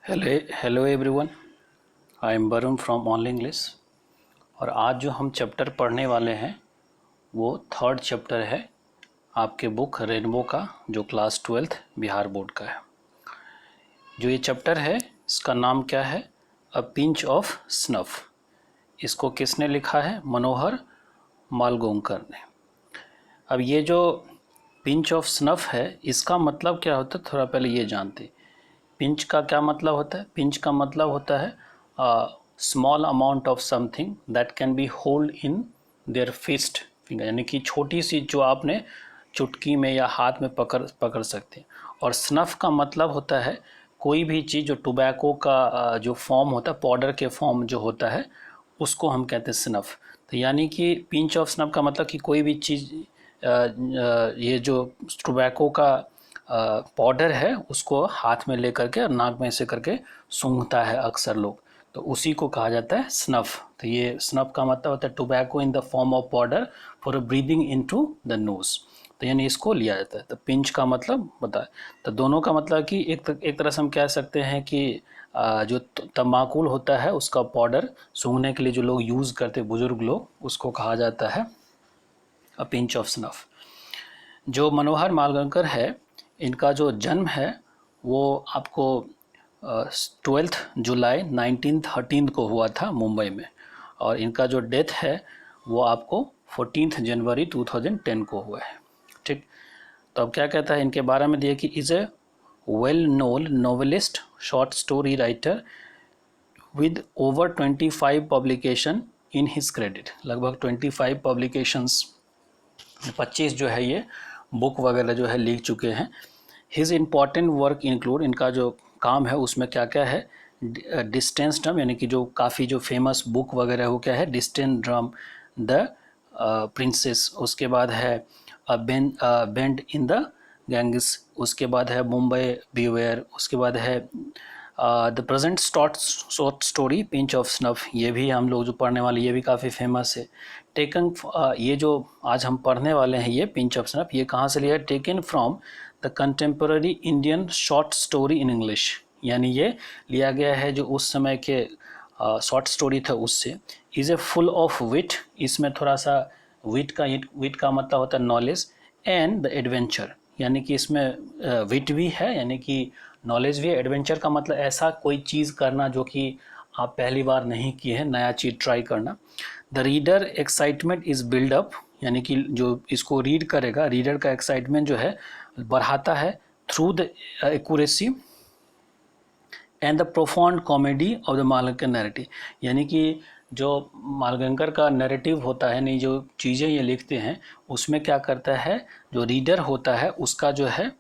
Hello everyone. I am Varun from online English. और आज जो हम चैप्टर पढ़ने वाले हैं वो थर्ड चैप्टर है आपके बुक रेनबो का, जो क्लास 12th बिहार बोर्ड का है। जो ये चैप्टर है इसका नाम क्या है? अ पिंच ऑफ स्नफ। इसको किसने लिखा है? मनोहर मालगोंकर ने। अब ये जो पिंच ऑफ स्नफ है इसका मतलब क्या होता है, थोड़ा पहले ये जानते। पिंच का क्या मतलब होता है? पिंच का मतलब होता है small amount of something that can be hold in their fist finger, यानी कि छोटी सी जो आपने चुटकी में या हाथ में पकड़ सकते हैं। और स्नफ का मतलब होता है कोई भी चीज़ जो टोबैको का जो फॉर्म होता है, पाउडर के फॉर्म जो होता है, उसको हम कहते हैं स्नफ। तो यानी कि पिंच ऑफ स्नफ का मतलब कि कोई भी चीज़ ये जो टोबैको का पाउडर है उसको हाथ में लेकर के और नाक में ऐसे करके सूंघता है अक्सर लोग, तो उसी को कहा जाता है स्नफ। तो ये स्नफ का मतलब होता है tobacco in the form of powder for breathing into the nose. तो यानी इसको लिया जाता है। तो पिंच का मतलब बताए, तो दोनों का मतलब कि एक तरह से हम कह सकते हैं कि जो तम्बाकू होता है उसका पाउडर सूंघने के लिए जो लोग यूज़ करते, बुजुर्ग लोग, उसको कहा जाता है अ पिंच ऑफ स्नफ। जो मनोहर मालगोंकर है, इनका जो जन्म है वो आपको 12 जुलाई 1913 को हुआ था मुंबई में, और इनका जो डेथ है वो आपको 14 जनवरी 2010 को हुआ है। ठीक, तो अब क्या कहता है इनके बारे में दिया कि is a well known novelist, short story writer with over 25 publication in his credit. लगभग 25 पब्लिकेशंस, 25 जो है ये बुक वगैरह जो है लिख चुके हैं। हिज इम्पॉर्टेंट वर्क इंक्लूड, इनका जो काम है उसमें क्या क्या है? डिस्टेंस ड्रम, यानी कि जो काफ़ी जो फेमस बुक वगैरह वो क्या है? डिस्टेंस ड्रम, द प्रिंसेस, उसके बाद है बेंड इन द गैंग्स, उसके बाद है मुंबई बीवेयर, उसके बाद है the present short story pinch of snuff. ये भी हम लोग जो पढ़ने वाले, ये भी काफ़ी फेमस है। टेकन ये जो आज हम पढ़ने वाले हैं ये पिंच ऑफ स्नफ, ये कहाँ से लिया है? Taken from the contemporary Indian short story in English, यानी ये लिया गया है जो उस समय के शॉर्ट स्टोरी था उससे। इज़ ए फुल ऑफ विट, इसमें थोड़ा सा विट का मतलब होता है नॉलेज, एंड द एडवेंचर, यानी कि इसमें विट भी है, यानी कि नॉलेज भी है। एडवेंचर का मतलब ऐसा कोई चीज़ करना जो कि आप पहली बार नहीं किए हैं, नया चीज़ ट्राई करना। The reader excitement is build up, यानी कि जो इसको रीड करेगा, रीडर का एक्साइटमेंट जो है बढ़ाता है through the accuracy and the profound comedy of the Malgonkar narrative, यानी कि जो मालगोंकर का नैरेटिव होता है, नहीं जो चीज़ें ये लिखते हैं उसमें क्या करता है, जो रीडर होता है उसका जो है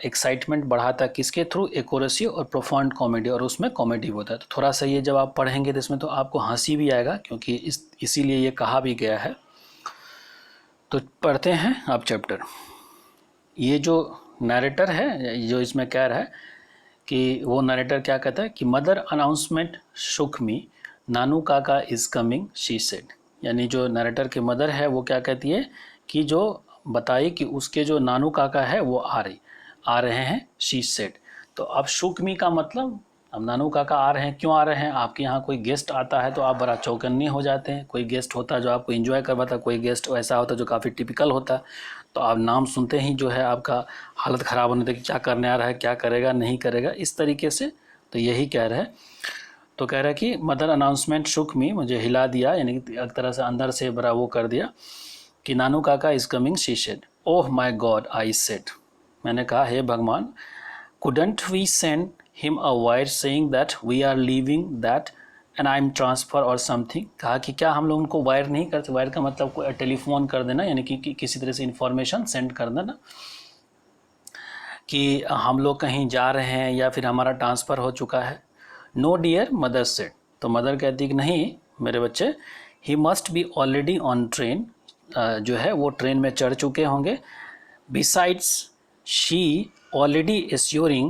एक्साइटमेंट बढ़ाता है, किसके थ्रू? एक्यूरेसी और प्रोफाउंड कॉमेडी, और उसमें कॉमेडी होता है। तो थोड़ा सा ये जब आप पढ़ेंगे तो इसमें तो आपको हंसी भी आएगा, क्योंकि इसीलिए ये कहा भी गया है। तो पढ़ते हैं आप चैप्टर। ये जो नरेटर है, जो इसमें कह रहा है कि वो नरेटर क्या कहता है कि मदर अनाउंसमेंट शुक मी, नानू काका इज कमिंग शी सेड, यानी जो नरेटर की मदर है वो क्या कहती है कि जो बताई कि उसके जो नानू काका है वो आ रहे हैं, शी सेड। तो अब शुक मी का मतलब, अब नानू काका आ रहे हैं, क्यों आ रहे हैं? आपके यहाँ कोई गेस्ट आता है तो आप बड़ा चौकन्ने हो जाते हैं। कोई गेस्ट होता है जो आपको एंजॉय करवाता है, कोई गेस्ट ऐसा होता है जो काफ़ी टिपिकल होता है, तो आप नाम सुनते ही जो है आपका हालत ख़राब होने तक, क्या करने आ रहा है, क्या करेगा, नहीं करेगा, इस तरीके से। तो यही कह रहा है। तो कह रहा है कि मदर अनाउंसमेंट शुक मी, मुझे हिला दिया, यानी कि एक तरह से अंदर से बड़ा वो कर दिया कि नानू काका is coming she said. Oh my God I said, मैंने कहा हे भगवान, couldn't we send him a wire saying that we are leaving that and I'm transfer or something। कहा कि क्या हम लोग उनको वायर नहीं करते? वायर का मतलब कोई टेलीफोन कर देना, यानी कि किसी तरह से इंफॉर्मेशन सेंड कर देना कि हम लोग कहीं जा रहे हैं या फिर हमारा ट्रांसफ़र हो चुका है। नो डियर मदर सेड, तो मदर कहती कि नहीं मेरे बच्चे, he must be already on train, जो है वो ट्रेन में चढ़ चुके होंगे। Besides she already assuring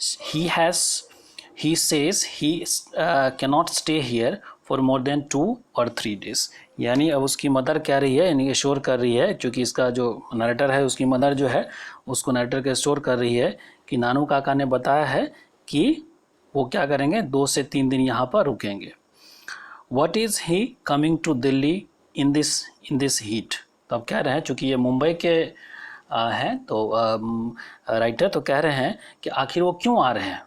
he says he cannot stay here for more than 2 or 3 days, यानी अब उसकी मदर कह रही है, यानी एश्योर कर रही है, क्योंकि इसका जो नरेटर है उसकी मदर जो है उसको नरेटर के एश्योर कर रही है कि नानू काका ने बताया है कि वो क्या करेंगे, 2 से 3 दिन यहाँ पर रुकेंगे। What is he coming to Delhi in this heat. तो अब कह रहे हैं, चूँकि ये मुंबई के हैं तो राइटर तो कह रहे हैं कि आखिर वो क्यों आ रहे हैं।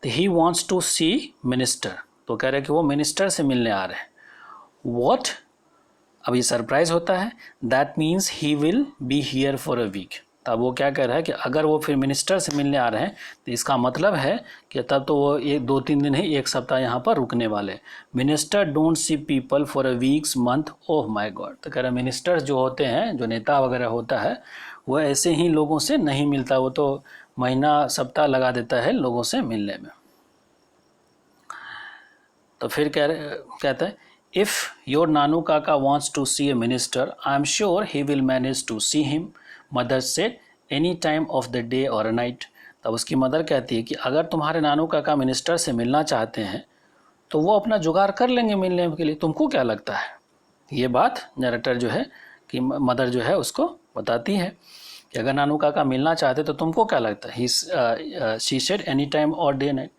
तो he wants to see minister, तो कह रहे हैं कि वो मिनिस्टर से मिलने आ रहे हैं। वॉट, अब ये सरप्राइज होता है, that means he will be here for a week. तब वो क्या कह रहा है कि अगर वो फिर मिनिस्टर से मिलने आ रहे हैं तो इसका मतलब है कि तब तो वो 1-2-3 दिन ही, 1 सप्ताह यहाँ पर रुकने वाले। Minister don't see people for a weeks month, oh my God. तो कह रहा है मिनिस्टर्स जो होते हैं, जो नेता वगैरह होता है, वो ऐसे ही लोगों से नहीं मिलता, वो तो महीना सप्ताह लगा देता है लोगों से मिलने में। तो फिर कहता है if your Nanu Kaka wants to see a minister I am sure he will manage to see him, mother said, any time of the day और नाइट। तब उसकी मदर कहती है कि अगर तुम्हारे नानू काका मिनिस्टर से मिलना चाहते हैं तो वो अपना जुगाड़ कर लेंगे मिलने के लिए, तुमको क्या लगता है। ये बात नरेटर जो है कि मदर जो है उसको बताती है कि अगर नानू काका मिलना चाहते तो तुमको क्या लगता है। शी सेड एनी टाइम और day night.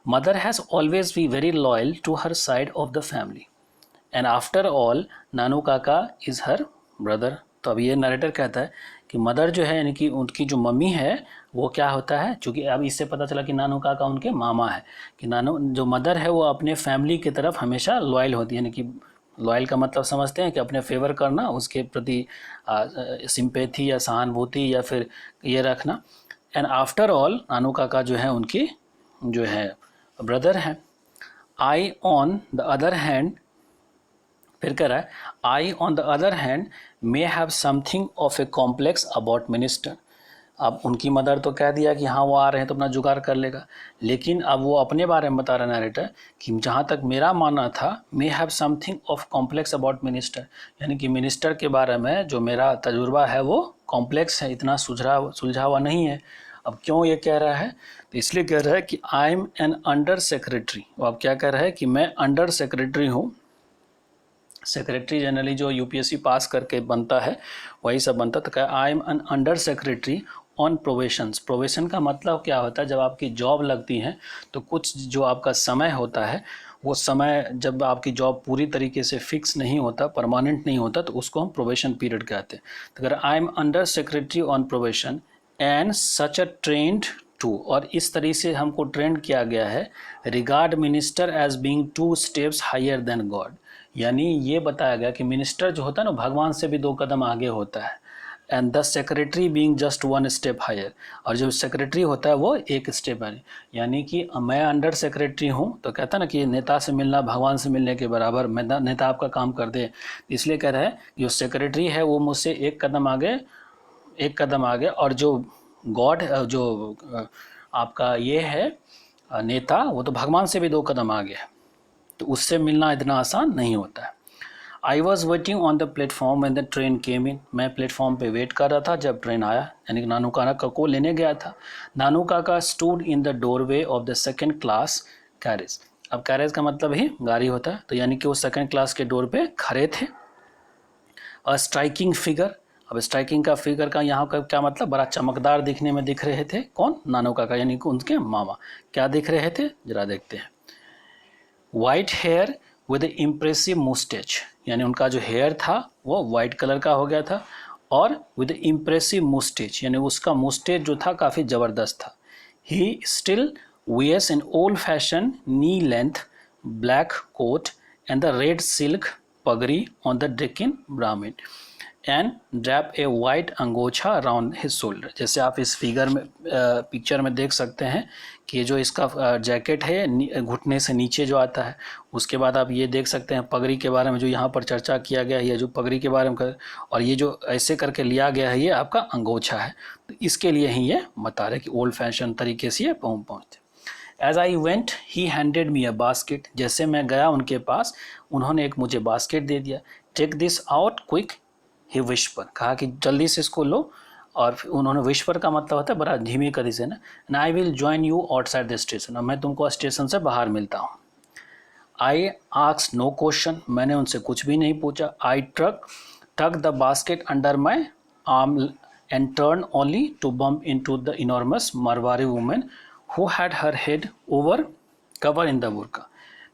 Mother has always been very loyal to her side of the family. And after all, नानू काका is her brother. तो अब ये नरेटर कहता है कि मदर जो है, यानी कि उनकी जो मम्मी है, वो क्या होता है, चूँकि अब इससे पता चला कि नानू काका उनके मामा है, कि नानू जो मदर है वो अपने फैमिली की तरफ हमेशा लॉयल होती है। यानी कि लॉयल का मतलब समझते हैं कि अपने फेवर करना, उसके प्रति सिंपैथी या सहानुभूति या फिर ये रखना। एंड आफ्टर ऑल, नानू काका जो है उनकी जो है ब्रदर हैं। I on the other hand, फिर कह रहा है I on the other hand may have something of a complex about minister. अब उनकी मदर तो कह दिया कि हाँ वो आ रहे हैं तो अपना जुगाड़ कर लेगा, लेकिन अब वो अपने बारे में बता रहा है नरेटर कि जहाँ तक मेरा मानना था, मे have something of complex about minister, यानी कि मिनिस्टर के बारे में जो मेरा तजुर्बा है वो कॉम्प्लेक्स है, इतना सुलझा हुआ नहीं है। अब क्यों ये कह रहा है, तो इसलिए कह रहा है कि I am an under secretary. वो अब क्या कह रहा है कि मैं अंडर सेक्रेटरी हूँ। सेक्रेटरी जनरली जो यूपीएससी पास करके बनता है वही सब बनता। तो क्या I am an under secretary on probations. Probation का मतलब क्या होता है, जब आपकी जॉब लगती है तो कुछ जो आपका समय होता है, वो समय जब आपकी जॉब पूरी तरीके से फिक्स नहीं होता, परमानेंट नहीं होता, तो उसको हम प्रोवेशन पीरियड कहते हैं। तो अगर I am under secretary on probation and such a trained too, और इस तरीके से हमको ट्रेंड किया गया है, regard minister as being 2 steps higher than God. यानी ये बताया गया कि मिनिस्टर जो होता है ना, भगवान से भी 2 कदम आगे होता है। And the secretary being just 1 step higher, और जो सेक्रेटरी होता है वो 1 स्टेप है। यानी कि मैं अंडर सेक्रेटरी हूँ, तो कहता है ना कि नेता से मिलना भगवान से मिलने के बराबर, मैं नेता आपका काम कर दे। इसलिए कह रहा है जो सेक्रेटरी है वो मुझसे 1 कदम आगे, और जो गॉड जो आपका ये है नेता, वो तो भगवान से भी 2 कदम आगे है, तो उससे मिलना इतना आसान नहीं होता है। I was waiting on the platform when the train came in. मैं प्लेटफॉर्म पे वेट कर रहा था जब ट्रेन आया, यानी कि नानू काका को लेने गया था। नानू काका stood in the doorway of the 2nd class carriage. अब कैरेज का मतलब ही गाड़ी होता है, तो यानी कि वो 2nd क्लास के डोर पे खड़े थे। अ स्ट्राइकिंग फिगर, अब स्ट्राइकिंग का फिगर का यहाँ का क्या मतलब, बड़ा चमकदार दिखने में दिख रहे थे। कौन, नानू काका, यानी कि उनके मामा। क्या दिख रहे थे, जरा देखते हैं। वाइट हेयर विद इम्प्रेसिव मुस्टेच, यानी उनका जो हेयर था वो वाइट कलर का हो गया था, और विद इम्प्रेसिव मुस्टेच, यानी उसका मुस्टेच जो था काफ़ी ज़बरदस्त था। He still wears an old fashioned knee length black coat and the red silk pagri on the Deccan Brahmin and drap a white अंगोछा around his shoulder। जैसे आप इस फिगर में पिक्चर में देख सकते हैं कि जो इसका जैकेट है घुटने से नीचे जो आता है, उसके बाद आप ये देख सकते हैं पगड़ी के बारे में जो यहाँ पर चर्चा किया गया है, जो पगड़ी के बारे में और ये जो ऐसे करके लिया गया है, ये आपका अंगोछा है। तो इसके लिए ही ये बता रहे कि ओल्ड फैशन तरीके से ये पहुँचते। As I went, he handed me a basket। जैसे मैं गया उनके पास, उन्होंने एक मुझे बास्केट दे दिया। Take this out quick, he whispered। कहा कि जल्दी से इसको लो, और उन्होंने whisper का मतलब होता है बड़ा धीमी गति से ना। And I will join you outside the station। और मैं तुमको स्टेशन से बाहर मिलता हूँ। I asked no question। मैंने उनसे कुछ भी नहीं पूछा। I tucked the basket under my arm and turned only to bump into the enormous Marwari woman who had her head over cover in the burqa.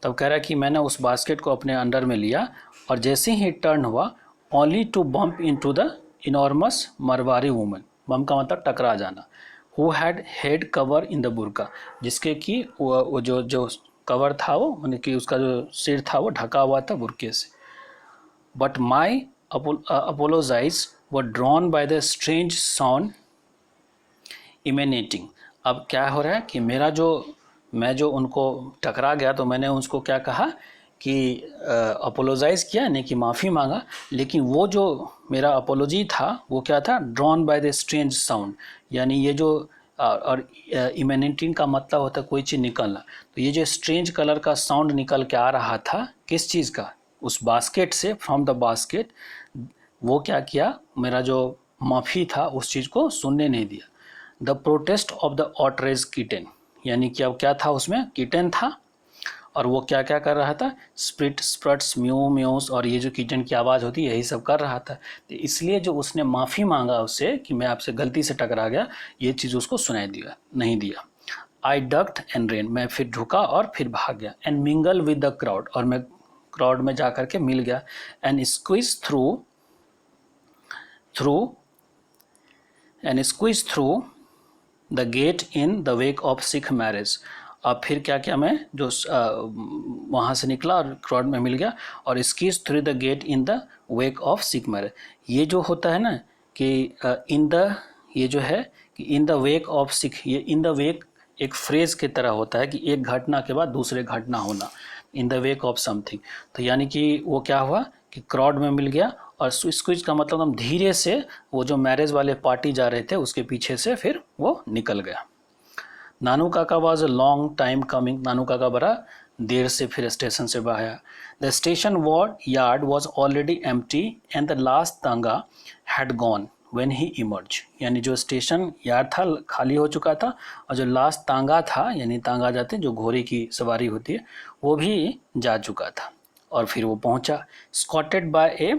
तब कह रहा है कि मैंने उस बास्केट को अपने अंडर में लिया और जैसे ही टर्न हुआ only to bump in to the enormous Marwari woman. Bump का मतलब टकरा जाना। Who had head cover in the burqa, जिसके कि वो जो कवर था वो यानी कि उसका जो सिर था वो ढका हुआ था बुर्के से। But my apologise were drawn by the strange sound emanating. अब क्या हो रहा है कि मैं जो उनको टकरा गया तो मैंने उसको क्या कहा कि अपोलोजाइज किया यानी कि माफ़ी मांगा, लेकिन वो जो मेरा अपोलॉजी था वो क्या था, drawn by the strange sound, यानी ये जो और इमेनेटिंग का मतलब होता है कोई चीज़ निकलना। तो ये जो स्ट्रेंज कलर का साउंड निकल के आ रहा था किस चीज़ का, उस बास्केट से, फ्रॉम द बास्केट। वो क्या किया, मेरा जो माफ़ी था उस चीज़ को सुनने नहीं दिया। The protest of the outraged kitten, यानी कि अब क्या था उसमें, किटन था और वो क्या क्या कर रहा था, स्प्रिट स्प्रट्स म्यू म्यूस, और ये जो किटन की आवाज़ होती है यही सब कर रहा था। तो इसलिए जो उसने माफ़ी मांगा उससे कि मैं आपसे गलती से टकरा गया, ये चीज़ उसको सुनाई दिया नहीं दिया। आई डक्ट एंड रेन, मैं फिर झुका और फिर भाग गया। And mingle with the crowd, और मैं क्राउड में जा करके मिल गया। And squeeze through the get in the wake of Sikh marriage. अब फिर क्या किया, मैं जो वहाँ से निकला और क्राउड में मिल गया और skis through the get in the wake of Sikh marriage. ये जो होता है ना कि इन द, ये जो है कि in the wake of Sikh, ये इन द वेक एक फ्रेज की तरह होता है कि एक घटना के बाद दूसरे घटना होना, in the wake of something. तो यानी कि वो क्या हुआ कि क्राउड में मिल गया और स्क्वीज का मतलब हम धीरे से वो जो मैरिज वाले पार्टी जा रहे थे उसके पीछे से फिर वो निकल गया। Nanu Kaka was a long time coming, Nanu Kaka बड़ा देर से फिर स्टेशन से बाहर आया। The station yard was already empty and the last tonga had gone when he emerge, यानी जो स्टेशन यार्ड था खाली हो चुका था और जो लास्ट तांगा था, यानी तांगा जाते जो घोड़े की सवारी होती है, वो भी जा चुका था और फिर वो पहुंचा। स्कॉटेड बाय ए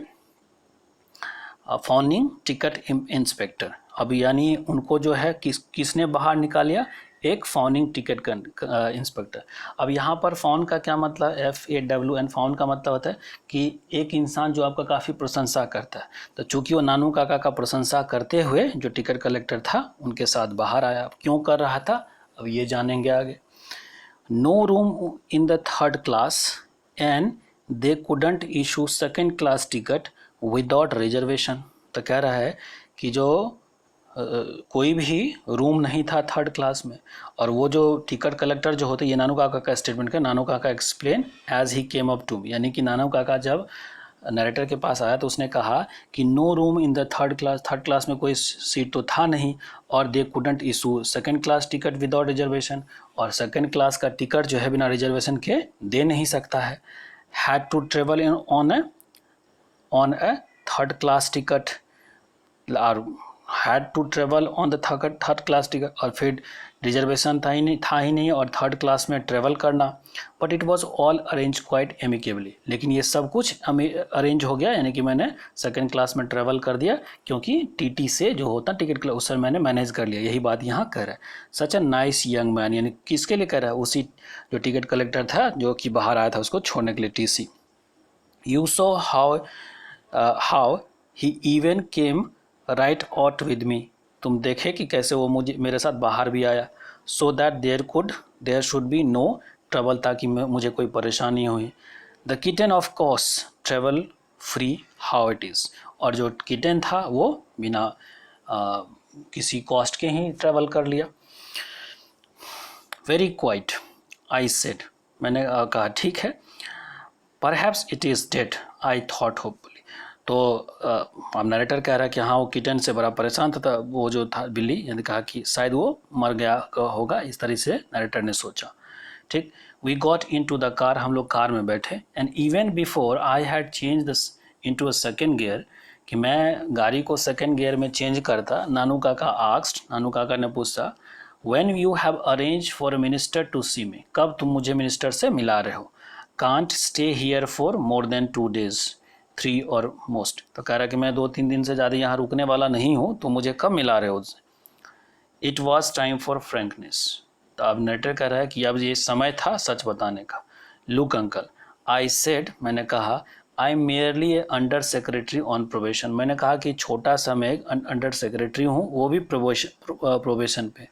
फॉनिंग टिकट इंस्पेक्टर, अब यानी उनको जो है किसने बाहर निकालिया, एक फॉनिंग टिकट का इंस्पेक्टर। अब यहाँ पर फॉन का क्या मतलब, FAWN, फॉन का मतलब होता है कि एक इंसान जो आपका काफ़ी प्रशंसा करता है। तो चूंकि वो नानू काका का प्रशंसा करते हुए जो टिकट कलेक्टर था उनके साथ बाहर आया। अब क्यों कर रहा था, अब ये जानेंगे आगे। No room in the third class and they couldn't issue second class ticket without reservation. तो कह रहा है कि जो कोई भी रूम नहीं था थर्ड क्लास में, और वो जो टिकट कलेक्टर जो होते, ये नानू काका का स्टेटमेंट का, Nanu Kaka explain as he came up to, यानी कि नानू काका जब नरेटर के पास आया तो उसने कहा कि no room in the third class में कोई सीट तो था नहीं, और they couldn't issue second class ticket without reservation, और सेकंड क्लास का टिकट जो है बिना रिजर्वेशन के दे नहीं सकता है। Had to travel on a third class ticket, और had to travel on the third class ticket, और फिर रिजर्वेशन था ही नहीं और थर्ड क्लास में ट्रेवल करना। But it was all arrange quite amicably, लेकिन ये सब कुछ अरेंज हो गया, यानी कि मैंने सेकंड क्लास में ट्रेवल कर दिया क्योंकि TT से जो होता टिकट क्लास उससे मैंने मैनेज कर लिया। यही बात यहाँ कह रहा है। सच अ नाइस यंग मैन, यानी किसके लिए कह रहा है, उसी जो टिकट कलेक्टर था जो कि बाहर आया था उसको छोड़ने के लिए TC। You so how he even came right out with me, तुम देखे कि कैसे वो मेरे साथ बाहर भी आया। So that there should be no trouble, ताकि मुझे कोई परेशानी हुई। The kitten of course travel free how it is, और जो किटन था वो बिना किसी कॉस्ट के ही ट्रेवल कर लिया। वेरी क्वाइट आई सेड, मैंने कहा ठीक है। Perhaps it is dead I thought hopefully, तो अब नरेटर कह रहा है कि हाँ वो किटन से बड़ा परेशान था, वो जो था बिल्ली, यानी कहा कि शायद वो मर गया होगा, इस तरह से नरेटर ने सोचा। ठीक, we got in to the car, हम लोग कार में बैठे। And even before I had change this into a second gear, कि मैं गाड़ी को सेकेंड गियर में चेंज करता, नानू काका आस्क्ड, नानू काका ने पूछा, when you have arrange for a minister to see me, कब तुम मुझे मिनिस्टर से मिला रहे हो। Can't stay here for more than 2 days 3 और मोस्ट, तो कह रहा है कि मैं 2-3 दिन से ज़्यादा यहाँ रुकने वाला नहीं हूँ, तो मुझे कब मिला रहे हो उससे। It was time for frankness, तो अब नरेटर कह रहा है कि अब ये समय था सच बताने का। लुक अंकल, आई सेड, मैंने कहा, I am merely A under secretary on probation, मैंने कहा कि छोटा सा मैं एक अंडर सेक्रेटरी हूँ, वो भी प्रोबेशन पे।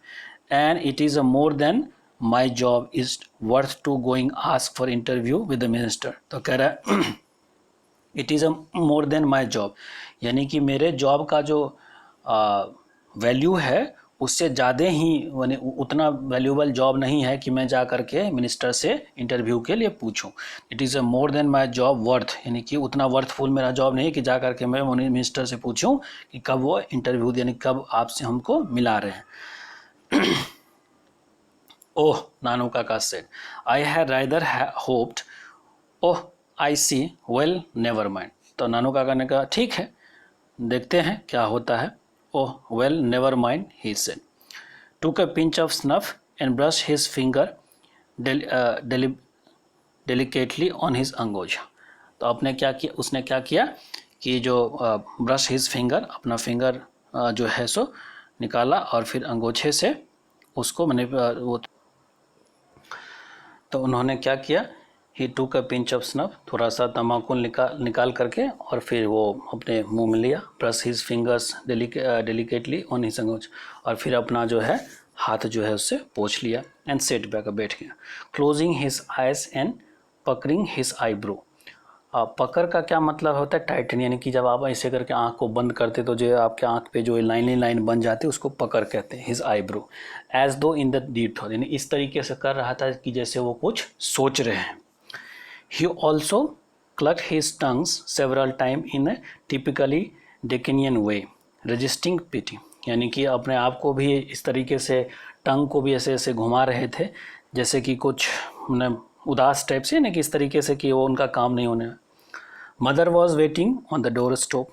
And it is a more than my job is worth to going ask for interview with the minister. तो कह रहा है it is a more than my job, यानी कि मेरे जॉब का जो वैल्यू है उससे ज़्यादा ही, यानी उतना वैल्यूबल जॉब नहीं है कि मैं जा कर के मिनिस्टर से इंटरव्यू के लिए पूछूं। It is a more than my job worth, यानी कि उतना वर्थफुल मेरा जॉब नहीं है कि जा कर के मैं मिनिस्टर से पूछूं कि कब वो इंटरव्यू, यानी कब आपसे हमको मिला रहे हैं। Oh, Nanu Kaka said, I had rather hoped, oh I see, well never mind. तो नानू काका ने कहा ठीक है, देखते हैं क्या होता है। Oh well never mind, he said, took a pinch of snuff and brush his finger delicately on his angocha. तो आपने क्या किया, उसने क्या किया कि जो ब्रश हिज फिंगर, अपना फिंगर जो है सो निकाला और फिर अंगोछे से उसको मैंने वो, तो उन्होंने क्या किया, ही टूक अ पिंच ऑफ स्नफ, थोड़ा सा तम्बाकू निकाल करके और फिर वो अपने मुंह में लिया। Brush his fingers delicately on his angocha, और फिर अपना जो है हाथ जो है उससे पोंछ लिया। एंड सेट बैक, बैठ गया। क्लोजिंग हिज आइज एंड पकड़िंग हिज आईब्रो। पकड़ का क्या मतलब होता है, टाइटन, यानी कि जब आप ऐसे करके आंख को बंद करते तो जो आपके आंख पे जो लाइन बन जाती है उसको पकड़ कहते हैं। हिज आईब्रो एज दो इन द डीप थॉट, यानी इस तरीके से कर रहा था कि जैसे वो कुछ सोच रहे हैं। He also cluck his tongues several time in a typically Deccanian way resisting pity, यानी कि अपने आप को भी इस तरीके से टंग को भी ऐसे ऐसे घुमा रहे थे जैसे कि कुछ उदास टाइप से, यानी कि इस तरीके से कि वो उनका काम नहीं होने। Mother was waiting on the door stop,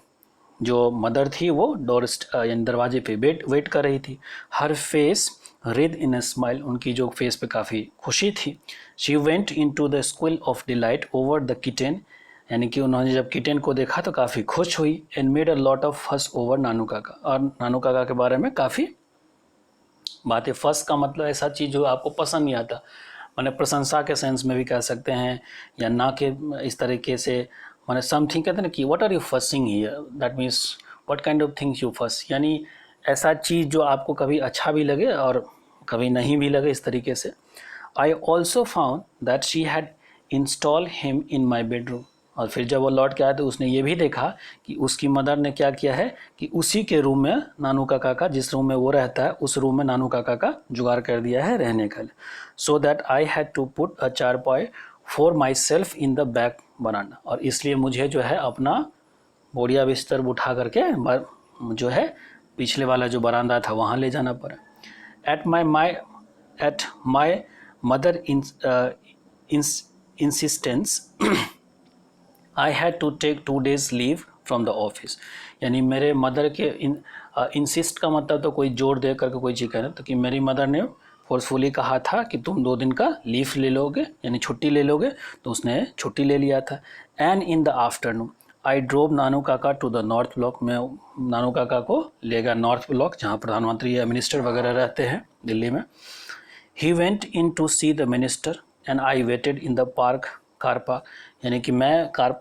जो मदर थी वो डोर यानी दरवाजे पे वेट कर रही थी। Her face red in a smile, उनकी जो फेस पे काफ़ी खुशी थी। She went in to the squeal of delight over the kitten, यानी कि उन्होंने जब किटेन को देखा तो काफ़ी खुश हुई। And made a lot of फस ओवर नानू काका, और नानू काका के बारे में काफ़ी बातें। फस का मतलब ऐसा चीज़ जो आपको पसंद नहीं आता, मैंने प्रशंसा के सेंस में भी कह सकते हैं, या ना के इस तरीके से, मैंने समथिंग कहते हैं ना कि what are you fussing here, that means what kind of things you fuss, यानी ऐसा चीज़ जो आपको कभी अच्छा भी लगे और कभी नहीं भी लगे, इस तरीके से। I also found that she had install him in my bedroom, और फिर जब वो लौट के आया तो उसने ये भी देखा कि उसकी मदर ने क्या किया है कि उसी के रूम में नानू काका का, जिस रूम में वो रहता है उस रूम में नानू काका का जुगाड़ कर दिया है रहने का। So that I had to put a charpai for my self in the back veranda, और इसलिए मुझे जो है अपना बोरिया बिस्तर उठा करके जो है पिछले वाला जो बरामदा था वहाँ ले जाना पड़ा। At my mother insistence I had to take 2 days leave from the office, यानी मेरे मदर के इंसिस्ट का मतलब तो कोई जोर दे करके कोई चीज़ कहना, तो कि मेरी मदर ने फोर्सफुली कहा था कि तुम 2 दिन का लीव ले लोगे, यानी छुट्टी ले लोगे, तो उसने छुट्टी ले लिया था। And in the afternoon I drove Nanu Kaka to the north block, में नानू काका को ले गया नॉर्थ ब्लॉक, जहाँ प्रधानमंत्री या मिनिस्टर वगैरह रहते हैं दिल्ली में। He went in to see the minister and I waited in the park, car park, यानी कि मैं कार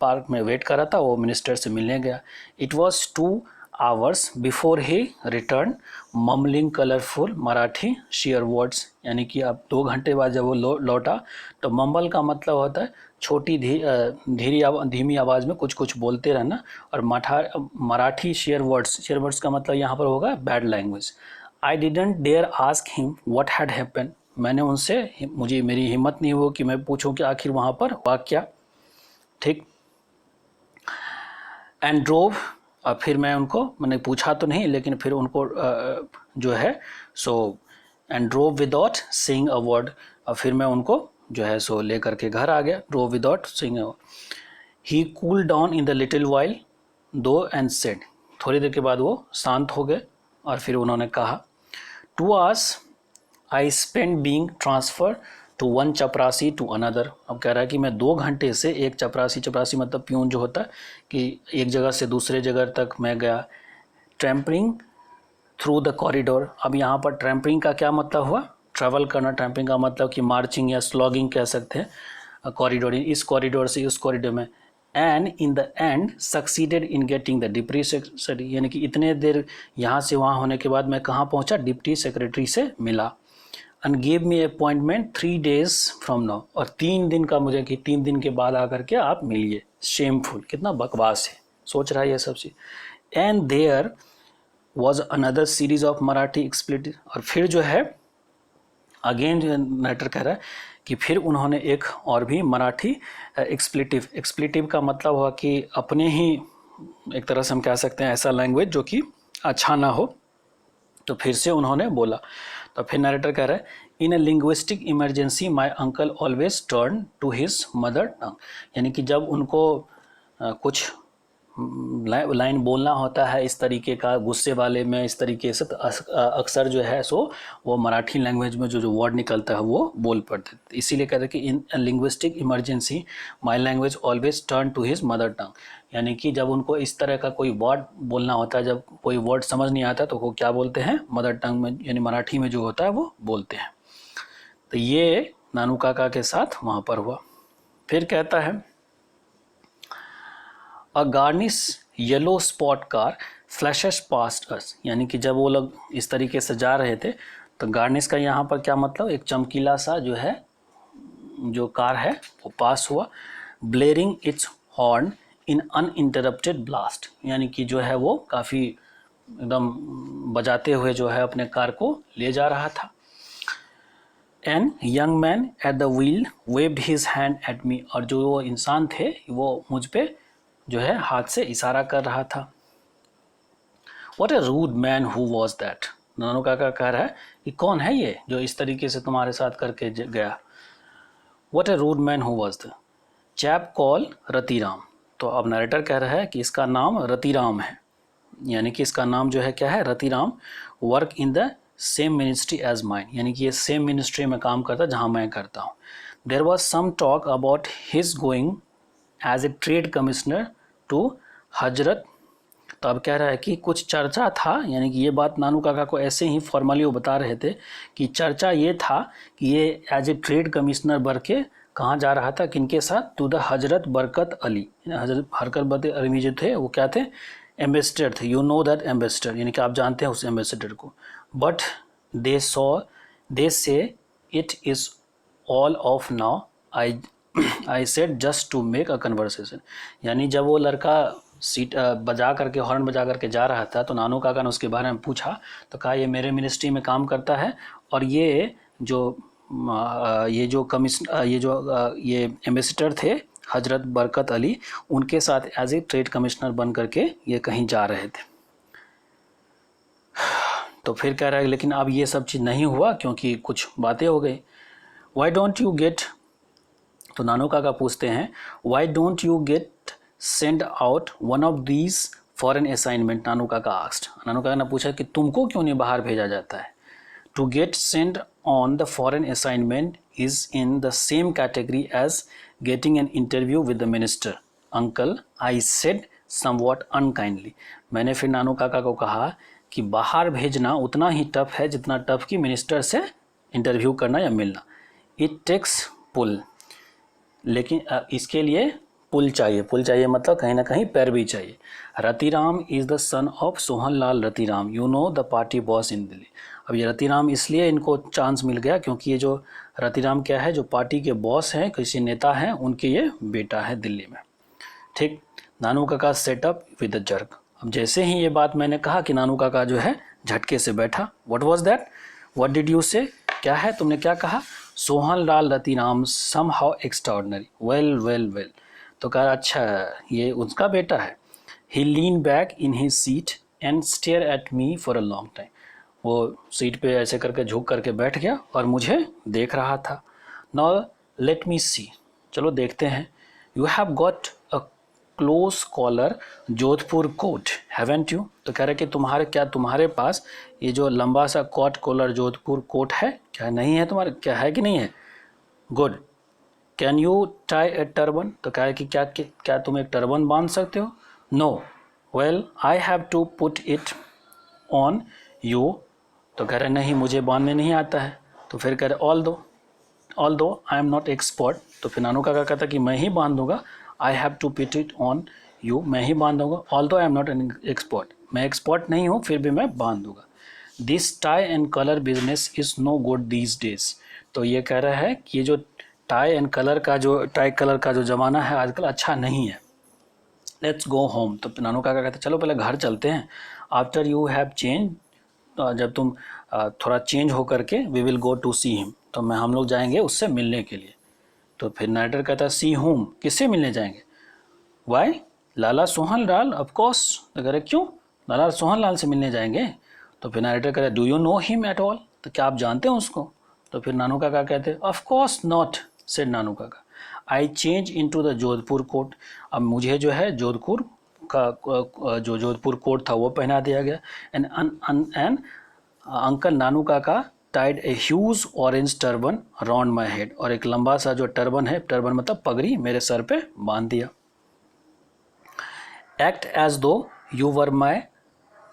पार्क में वेट कर रहा था, वो मिनिस्टर से मिलने गया। It was 2 hours before he return mumbling colourful Marathi swear words, यानी कि अब 2 घंटे बाद जब वो लौटा तो मम्बल का मतलब होता है छोटी धीमी आवाज़ में कुछ कुछ बोलते रहना, और मराठी शेयर वर्ड्स का मतलब यहाँ पर होगा bad language. I didn't dare ask him what had happened, मैंने उनसे, मेरी हिम्मत नहीं हुई कि मैं पूछूं कि आखिर वहाँ पर हुआ क्या, ठीक। एंड ड्रोव, और फिर मैंने पूछा तो नहीं, लेकिन फिर उनको जो है so and drove without saying a word, और फिर मैं उनको जो है सो ले करके घर आ गया। Drove without saying a word. He cool down in the little while दो एंड सेड, थोड़ी देर के बाद वो शांत हो गए और फिर उन्होंने कहा, 2 hours I spend being transfer to 1 चपरासी टू अनदर। अब कह रहा है कि मैं 2 घंटे से एक चपरासी मतलब प्यून जो होता है, कि एक जगह से दूसरे जगह तक मैं गया। ट्रैम्पलिंग थ्रू द कॉरिडोर, अब यहाँ पर ट्रैम्पलिंग का क्या मतलब हुआ, ट्रैवल करना, ट्रैम्पिंग का मतलब कि मार्चिंग या स्लॉगिंग कह सकते हैं, कॉरिडोर, इस कॉरिडोर से उस कॉरिडोर में। And in the end succeeded in getting the deputy secretary, यानी कि इतने देर यहाँ से वहाँ होने के बाद मैं कहाँ पहुँचा, डिप्टी सेक्रेटरी से मिला। And give me appointment 3 days from now, और 3 दिन का मुझे कि 3 दिन के बाद आकर के आप मिलिए। शेमफुल, कितना बकवास है, सोच रहा है ये सब चीज़। And there was another series of Marathi expletive, और फिर जो है अगेन जो नरेटर कह रहा है कि फिर उन्होंने एक और भी मराठी एक्सप्लेटिव का मतलब हुआ कि अपने ही एक तरह से हम कह सकते हैं ऐसा लैंग्वेज जो कि अच्छा ना हो, तो फिर से उन्होंने बोला। तो फिर नरेटर कह रहा है in a linguistic emergency my uncle always turn to his mother tongue, यानी कि जब उनको कुछ लाइन बोलना होता है इस तरीके का गुस्से वाले में इस तरीके से, तो अक्सर जो है सो वो मराठी लैंग्वेज में जो वर्ड निकलता है वो बोल पड़ते, इसीलिए कहते हैं कि in linguistic emergency my language always turn to his mother tongue, यानी कि जब उनको इस तरह का कोई वर्ड बोलना होता है, जब कोई वर्ड समझ नहीं आता तो वो क्या बोलते हैं, मदर टंग में यानी मराठी में जो होता है वो बोलते हैं। तो ये नानू काका के साथ वहाँ पर हुआ। फिर कहता है a garish yellow sports car flashes past us, यानी कि जब वो लोग इस तरीके से जा रहे थे तो गार्निश का यहाँ पर क्या मतलब, एक चमकीला सा जो है जो कार है वो पास हुआ। Blaring its horn in uninterrupted blast, यानी कि जो है वो काफ़ी एकदम बजाते हुए जो है अपने कार को ले जा रहा था। An young man at the wheel waved his hand at me, और जो वो इंसान थे वो मुझ पे जो है हाथ से इशारा कर रहा था। What a rude man who was that, नानू काका कह रहा है कि कौन है ये जो इस तरीके से तुम्हारे साथ करके गया। What a rude man who was the chap called Ratiram, तो अब नरेटर कह रहा है कि इसका नाम रतिराम है, यानी कि इसका नाम जो है क्या है, Ratiram. Work in the same ministry as mine, यानी कि ये सेम मिनिस्ट्री में काम करता जहाँ मैं करता हूँ। There was some talk about his going as a trade commissioner to हजरत, तो अब कह रहा है कि कुछ चर्चा था, यानी कि ये बात नानू काका को ऐसे ही फॉर्मली वो बता रहे थे कि चर्चा ये था कि ये एज ए ट्रेड कमिश्नर बन के कहाँ जा रहा था, किनके साथ, टू द हजरत बरकत अली। हजरत बरकत अली जो थे वो क्या थे, एम्बेसडर थे। यू नो दैट एम्बेसडर, यानी कि आप जानते हैं उस एम्बेसडर को। But they say it is all off now, I said just to make a conversation, यानी जब वो लड़का सीट बजा करके हॉर्न बजा करके जा रहा था तो नानू काका ने उसके बारे में पूछा, तो कहा ये मेरे मिनिस्ट्री में काम करता है और ये जो एम्बेसडर थे हजरत बरकत अली, उनके साथ एज ए ट्रेड कमिश्नर बन करके ये कहीं जा रहे थे। तो फिर कह रहा है लेकिन अब ये सब चीज़ नहीं हुआ क्योंकि कुछ बातें हो गई। वाई डोंट यू गेट, तो नानू काका पूछते हैं why don't you get sent out one of these foreign assignment, Nanu Kaka asked, नानू काका ने पूछा कि तुमको क्यों नहीं बाहर भेजा जाता है। To get send on the foreign assignment is in the same category as getting an interview with the minister uncle, I said somewhat unkindly, मैंने फिर नानू काका को कहा कि बाहर भेजना उतना ही टफ है जितना टफ कि मिनिस्टर से इंटरव्यू करना या मिलना। इट टेक्स पुल, लेकिन इसके लिए पुल चाहिए मतलब कहीं ना कहीं पैरवी चाहिए। Ratiram is the son of Sohan Lal Ratiram, you know the party boss इन दिल्ली। अब ये रतिराम इसलिए इनको चांस मिल गया क्योंकि ये जो रतिराम क्या है, जो पार्टी के बॉस हैं, किसी नेता हैं, उनके ये बेटा है दिल्ली में। ठीक, नानू काका सेटअप विद अ जर्क, अब जैसे ही ये बात मैंने कहा कि नानू काका जो है झटके से बैठा। What was that, what did you say, क्या है तुमने क्या कहा। Sohan Lal Ratiram somehow extraordinary, well, तो कहा अच्छा ये उसका बेटा है। He lean back in his seat and stare at me for a long time, वो सीट पे ऐसे करके झुक करके बैठ गया और मुझे देख रहा था। नाउ लेट मी सी, चलो देखते हैं। You have got a close collar Jodhpur coat haven't you, तो कह रहे कि तुम्हारे पास ये जो लंबा सा कॉट कॉलर जोधपुर कोट है क्या, नहीं है तुम्हारे, क्या है कि नहीं है। Good, can you tie A turban, तो कह रहे कि क्या तुम एक टर्बन बांध सकते हो। No, well I have to put it on you, तो कह रहे नहीं मुझे बांधने नहीं आता है। तो फिर कह रहे ऑल दो आई एम नॉट एक्सपर्ट, तो फिर नानू काका कहता कि मैं ही बांध दूंगा, I have to put it on you, मैं ही बांध दूंगा, although I am not an expert, मैं एक्सपर्ट नहीं हूँ फिर भी मैं बांध दूंगा। This tie and colour business is no good these days, तो ये कह रहा है कि ये जो टाई कलर का जो ज़माना है आजकल अच्छा नहीं है। लेट्स गो होम, तो नानू काका कहते चलो पहले घर चलते हैं। आफ्टर यू हैव चेंज, जब तुम थोड़ा चेंज हो करके, we will go to see him, तो हम लोग जाएंगे उससे मिलने के लिए। तो फिर नाइटर कहता है सी होम, किससे मिलने जाएंगे? वाई लाला सोहन लाल, ऑफकोर्स। तो कह रहे क्यों? लाला सोहन लाल से मिलने जाएंगे। तो फिर नाइटर कहता है do you know him at all, तो क्या आप जानते हैं उसको? तो फिर नानू काका कहते हैं of course not, said Nanu Kaka, I change in to the Jodhpur coat, अब मुझे जो है जोधपुर का जो जोधपुर कोट था वो पहना दिया गया। And uncle Nanu Kaka tied a huge orange turban around my head, और एक लंबा सा जो टर्बन है, टर्बन मतलब पगड़ी, मेरे सर पे बांध दिया। Act as though you were my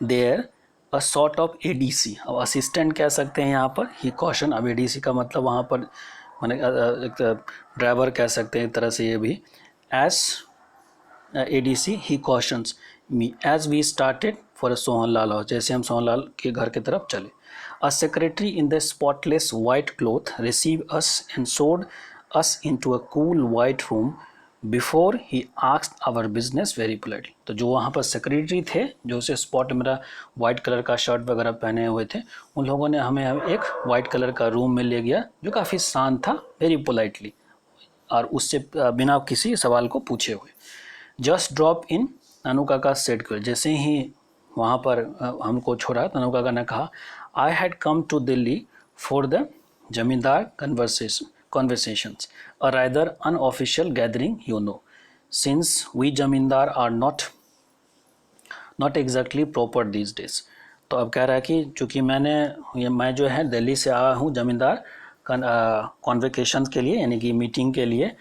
there a sort of ADC, अब असिस्टेंट कह सकते हैं यहाँ पर, ही कॉशन। अब एडीसी का मतलब वहाँ पर माने एक ड्राइवर कह सकते हैं एक तरह से ये भी। As ADC he cautions me as we started for a Sohanlal house, जैसे हम सोहनलाल के घर की तरफ चले। A secretary in the spotless white cloth receive us and showed us into a cool white room before he asked our business very politely, तो जो वहाँ पर सेक्रेटरी थे, जो उसे स्पॉट मेरा वाइट कलर का शर्ट वगैरह पहने हुए थे, उन लोगों ने हमें एक वाइट कलर का रूम में ले गया जो काफ़ी शांत था, वेरी पोलाइटली, और उससे बिना किसी सवाल को पूछे हुए। Just drop in, Nanu Kaka said कर, जैसे ही वहाँ पर हमको छोड़ा, नानू काका ने कहा I had come to Delhi for the zamindar conversations, a rather unofficial gathering, you know, since we zamindar are not exactly proper these days। तो अब कह रहा है कि चूँकि मैं जो है दिल्ली से आया हूँ जमींदार कॉन्वोकेशन के लिए, यानी कि मीटिंग के लिए,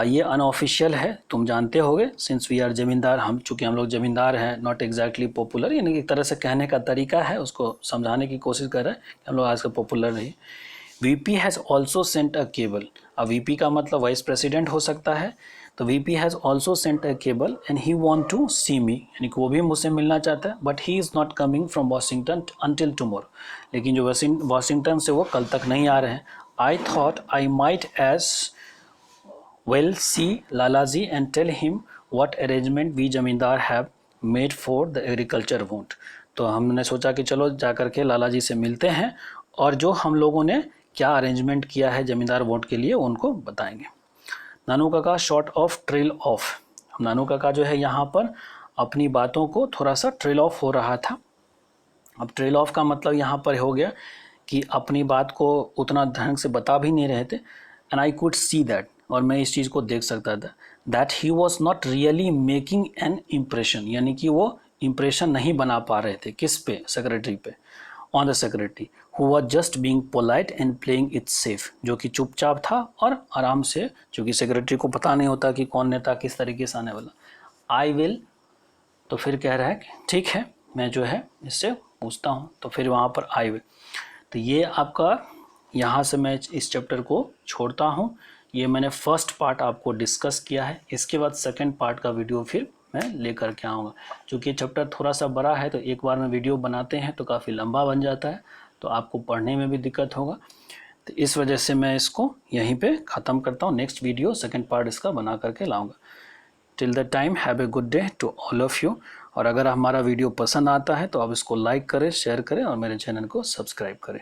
ये अनऑफिशियल है, तुम जानते होगे। सिंस वी आर जमींदार, चूँकि हम लोग जमींदार हैं, नॉट एग्जैक्टली पॉपुलर, यानी कि एक तरह से कहने का तरीका है, उसको समझाने की कोशिश कर रहे हैं कि हम लोग आजकल पॉपुलर नहीं। VP has also sent a cable, अब VP का मतलब वाइस प्रेसिडेंट हो सकता है, तो VP has also sent a cable and he want to see me, यानी कि वो भी मुझसे मिलना चाहता है, but he is not coming from Washington until tomorrow, लेकिन जो वाशिंगटन से वो कल तक नहीं आ रहे हैं। I thought I might as well see Lalaji and tell him what arrangement we zamindar have made for the agriculture vote, तो हमने सोचा कि चलो जा कर के लाला जी से मिलते हैं और जो हम लोगों ने क्या अरेंजमेंट किया है जमींदार वोट के लिए उनको बताएंगे। नानू काका शॉर्ट ऑफ ट्रेल ऑफ, नानू काका जो है यहाँ पर अपनी बातों को थोड़ा सा ट्रेल ऑफ हो रहा था। अब ट्रेल ऑफ का मतलब यहाँ पर हो गया कि अपनी बात को उतना ढंग से बता भी नहीं रहे थे। And I could see that, और मैं इस चीज़ को देख सकता था, that he was not really making an impression, यानी कि वो इम्प्रेशन नहीं बना पा रहे थे, किस पे? सेक्रेटरी पे, on the secretary who was just being polite and playing it safe, जो कि चुपचाप था और आराम से, क्योंकि सेक्रेटरी को पता नहीं होता कि कौन नेता किस तरीके से आने वाला। आई विल, तो फिर कह रहा है कि ठीक है मैं जो है इससे पूछता हूँ, तो फिर वहाँ पर आई विल, तो ये आपका यहाँ से मैं इस चैप्टर को छोड़ता हूँ। ये मैंने फर्स्ट पार्ट आपको डिस्कस किया है, इसके बाद सेकंड पार्ट का वीडियो फिर मैं लेकर के आऊँगा। क्योंकि ये चैप्टर थोड़ा सा बड़ा है तो एक बार में वीडियो बनाते हैं तो काफ़ी लंबा बन जाता है, तो आपको पढ़ने में भी दिक्कत होगा, तो इस वजह से मैं इसको यहीं पे ख़त्म करता हूँ। नेक्स्ट वीडियो सेकंड पार्ट इसका बना करके लाऊंगा। Till the time have a good day to all of you, और अगर हमारा वीडियो पसंद आता है तो आप इसको लाइक करें, शेयर करें और मेरे चैनल को सब्सक्राइब करें।